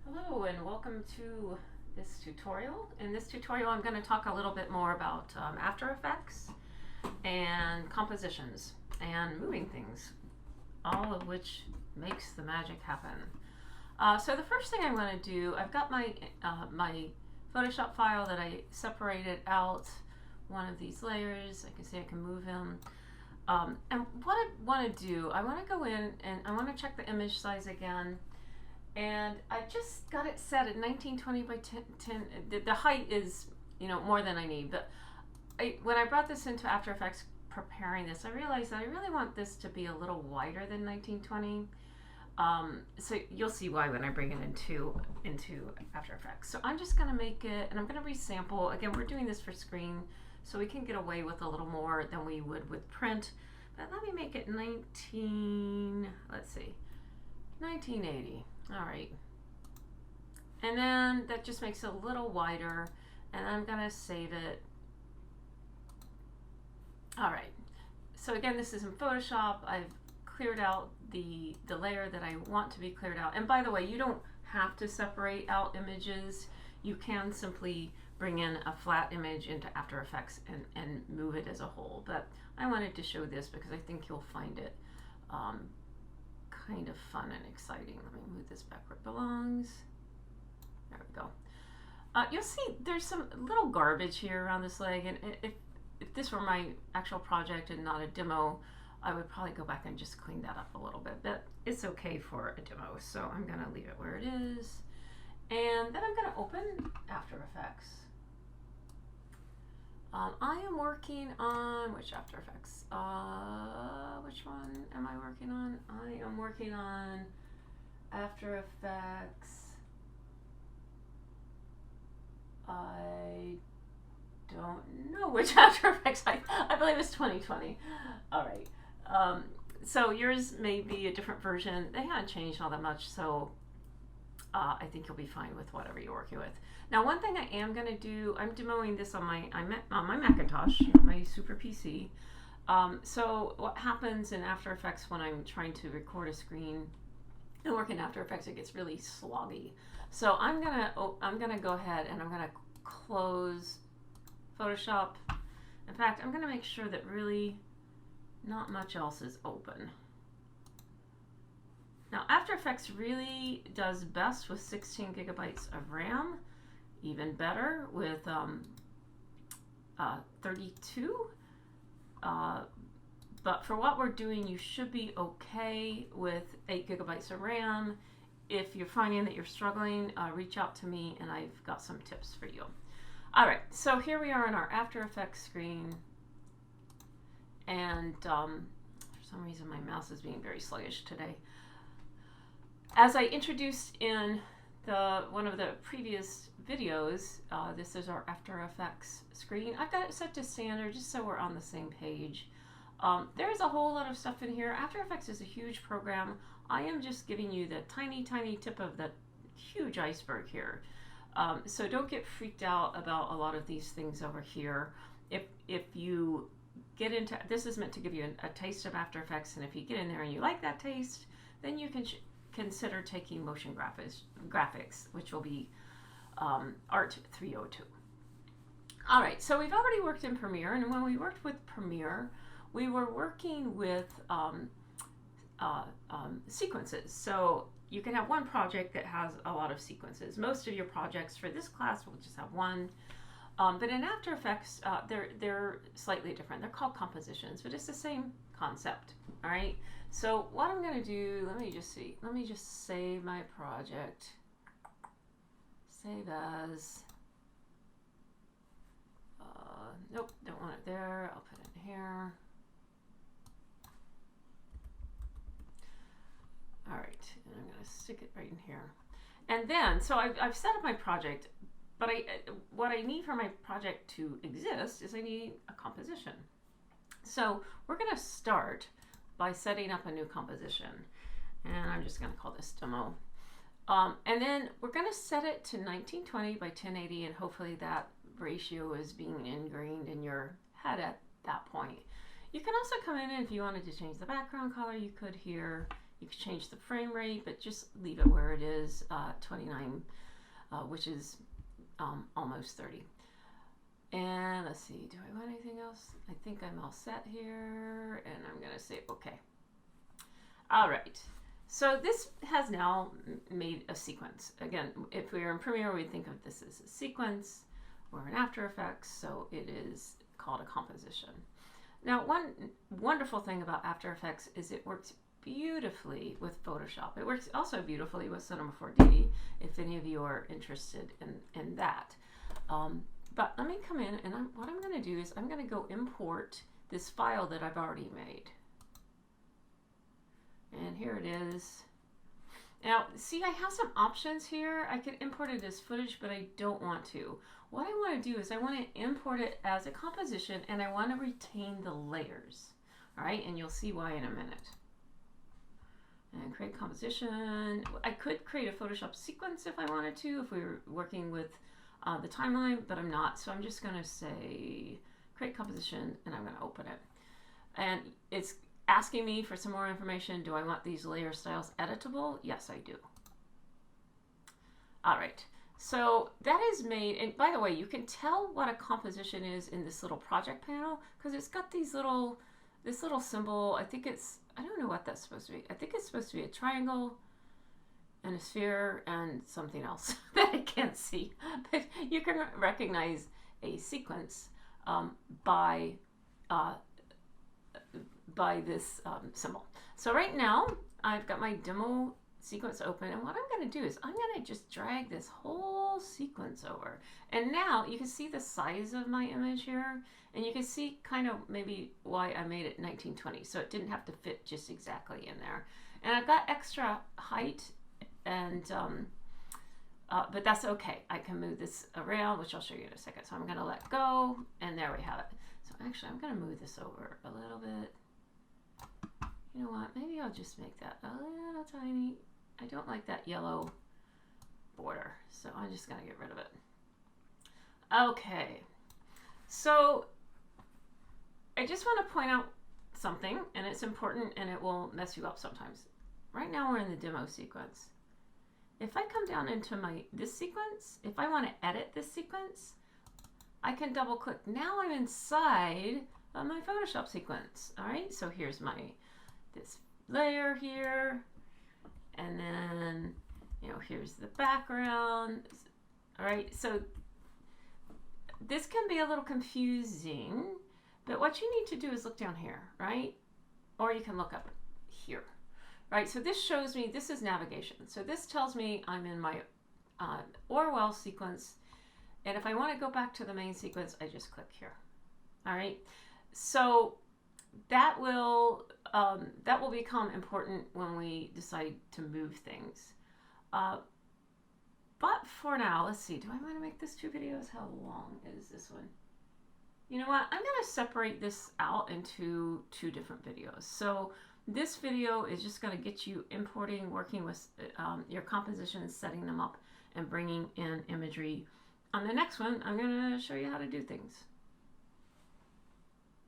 Hello and welcome to this tutorial. In this tutorial I'm going to talk a little bit more about After Effects and compositions and moving things, all of which makes the magic happen. So the first thing I'm going to do, I've got my Photoshop file that I separated out one of these layers. I can see I can move him. And what I want to do, I want to go in and I want to check the image size again. And I just got it set at 1920 by 10. The height is, more than I need. But when I brought this into After Effects preparing this, I realized that I really want this to be a little wider than 1920. So you'll see why when I bring it into After Effects. So I'm just going to make it, and I'm going to resample. Again, we're doing this for screen, so we can get away with a little more than we would with print. But let me make it 1980. All right. And then that just makes it a little wider, and I'm going to save it. All right. So again, this is in Photoshop. I've cleared out the layer that I want to be cleared out. And by the way, you don't have to separate out images. You can simply bring in a flat image into After Effects and move it as a whole. But I wanted to show this because I think you'll find it kind of fun and exciting. Let me move this back where it belongs. There we go. You'll see there's some little garbage here around this leg, and if this were my actual project and not a demo, I would probably go back and just clean that up a little bit, but it's okay for a demo, so I'm going to leave it where it is. And then I'm going to open After Effects. I am working on, which After Effects? Which one am I working on? I am working on After Effects. I don't know which After Effects. I believe it's 2020. All right. So yours may be a different version. They haven't changed all that much, so I think you'll be fine with whatever you're working with. Now, one thing I am going to do, I'm demoing this on my Macintosh, my Super PC. So what happens in After Effects when I'm trying to record a screen and work in After Effects, it gets really sloggy. So I'm gonna go ahead and I'm gonna close Photoshop. In fact, I'm gonna make sure that really not much else is open. Now, After Effects really does best with 16 gigabytes of RAM, even better with 32. But for what we're doing, you should be okay with 8 gigabytes of RAM. If you're finding that you're struggling, reach out to me and I've got some tips for you. All right, so here we are on our After Effects screen. And for some reason, my mouse is being very sluggish today. As I introduced in one of the previous videos, this is our After Effects screen. I've got it set to standard just so we're on the same page. There's a whole lot of stuff in here. After Effects is a huge program. I am just giving you the tiny tip of the huge iceberg here. So don't get freaked out about a lot of these things over here. If you get into, this is meant to give you a taste of After Effects, and if you get in there and you like that taste, then you can consider taking motion graphics, which will be Art 302. All right, so we've already worked in Premiere, and when we worked with Premiere, we were working with sequences. So you can have one project that has a lot of sequences. Most of your projects for this class will just have one. But in After Effects, they're slightly different. They're called compositions, but it's the same concept. All right. So what I'm going to do, let me just see. Let me just save my project. Save as. Nope, don't want it there. I'll put it in here. All right, and I'm going to stick it right in here. And then, so I've set up my project, but what I need for my project to exist is I need a composition. So we're going to start by setting up a new composition. And I'm just going to call this demo. And then we're going to set it to 1920 by 1080, and hopefully that ratio is being ingrained in your head at that point. You can also come in and if you wanted to change the background color, you could here. You can change the frame rate, but just leave it where it is, 29, which is almost 30. And let's see, do I want anything else? I think I'm all set here, and I'm gonna say okay. All right, so this has now made a sequence. Again, if we were in Premiere, we'd think of this as a sequence. We're in After Effects, so it is called a composition. Now, one wonderful thing about After Effects is it works beautifully with Photoshop. It works also beautifully with Cinema 4D, if any of you are interested in that. But let me come in, and what I'm going to do is I'm going to go import this file that I've already made. And here it is. Now, see, I have some options here. I could import it as footage, but I don't want to. What I want to do is I want to import it as a composition, and I want to retain the layers. All right, and you'll see why in a minute. And create composition. I could create a Photoshop sequence if I wanted to, if we were working with the timeline, but I'm not. So I'm just going to say create composition, and I'm going to open it. And it's asking me for some more information. Do I want these layer styles editable? Yes, I do. All right. So that is made, and by the way, you can tell what a composition is in this little project panel because it's got this little symbol. I don't know what that's supposed to be. I think it's supposed to be a triangle and a sphere and something else that I can't see. But you can recognize a sequence by this symbol. So right now I've got my demo sequence open, and what I'm going to do is I'm going to just drag this whole sequence over, and now you can see the size of my image here, and you can see kind of maybe why I made it 1920, so it didn't have to fit just exactly in there. And I've got extra height, and but that's okay. I can move this around, which I'll show you in a second. So I'm going to let go, and there we have it. So actually I'm going to move this over a little bit. You know what, maybe I'll just make that a little tiny. I don't like that yellow border, so I'm just going to get rid of it. Okay, so I just want to point out something, and it's important, and it will mess you up sometimes. Right now we're in the demo sequence. If I come down into this sequence, if I want to edit this sequence, I can double click. Now I'm inside of my Photoshop sequence. All right, so here's this layer here, and then, here's the background. All right, so this can be a little confusing, but what you need to do is look down here, right? Or you can look up here, right? So this shows me, this is navigation. So this tells me I'm in my Orwell sequence, and if I want to go back to the main sequence, I just click here. All right, so that will become important when we decide to move things. But for now, let's see. Do I want to make this 2 videos? How long is this one? You know what? I'm going to separate this out into 2 different videos. So this video is just going to get you importing, working with your compositions, setting them up, and bringing in imagery. On the next one, I'm going to show you how to do things.